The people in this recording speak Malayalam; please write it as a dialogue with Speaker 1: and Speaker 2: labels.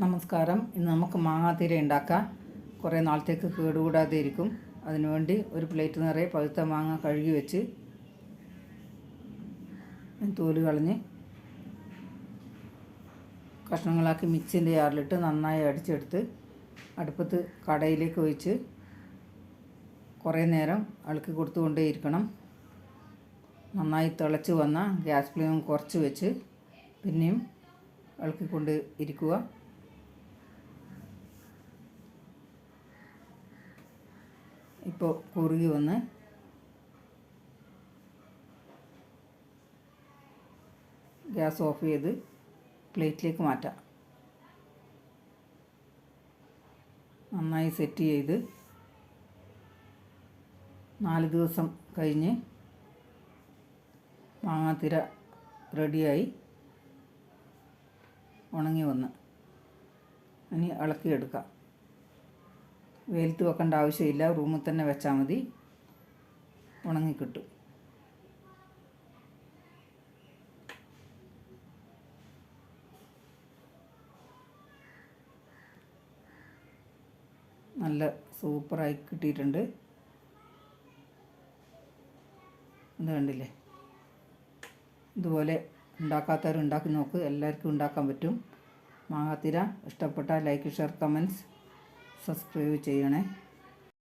Speaker 1: നമസ്കാരം. ഇന്ന് നമുക്ക് മാങ്ങാത്തീര ഉണ്ടാക്കാം. കുറേ നാളത്തേക്ക് കേടുകൂടാതെ ഇരിക്കും. അതിനുവേണ്ടി ഒരു പ്ലേറ്റ് നിറയെ പഴുത്ത മാങ്ങ കഴുകി വെച്ച് തോല് കളഞ്ഞ് കഷ്ണങ്ങളാക്കി മിക്സിൻ്റെ ജാറിലിട്ട് നന്നായി അടിച്ചെടുത്ത് അടുപ്പത്ത് കടയിലേക്ക് ഒഴിച്ച് കുറേ നേരം ഇളക്കി കൊടുത്തുകൊണ്ടേയിരിക്കണം. നന്നായി തിളച്ച് വന്ന ഗ്യാസ് ഫ്ലെയിം കുറച്ച് വെച്ച് പിന്നെയും ഇളക്കിക്കൊണ്ട് ഇരിക്കുക. ഇപ്പോൾ കുറുകി വന്ന് ഗ്യാസ് ഓഫ് ചെയ്ത് പ്ലേറ്റിലേക്ക് മാറ്റാം. നന്നായി സെറ്റ് ചെയ്ത് 4 ദിവസം കഴിഞ്ഞ് മാങ്ങാത്തിര റെഡിയായി ഉണങ്ങി വന്ന് ഇനി ഇളക്കിയെടുക്കാം. വെയിലത്ത് വെക്കേണ്ട ആവശ്യമില്ല, റൂമിൽ തന്നെ വെച്ചാൽ മതി, ഉണങ്ങിക്കിട്ടും. നല്ല സൂപ്പറായി കിട്ടിയിട്ടുണ്ട്. ഇത് കണ്ടില്ലേ? ഇതുപോലെ ഉണ്ടാക്കാത്തവർ ഉണ്ടാക്കി നോക്ക്, എല്ലാവർക്കും ഉണ്ടാക്കാൻ പറ്റും. മാങ്ങാത്തിര ഇഷ്ടപ്പെട്ടാൽ ലൈക്ക്, ഷെയർ, കമൻറ്റ്സ്, സബ്സ്ക്രൈബ് ചെയ്യണേ.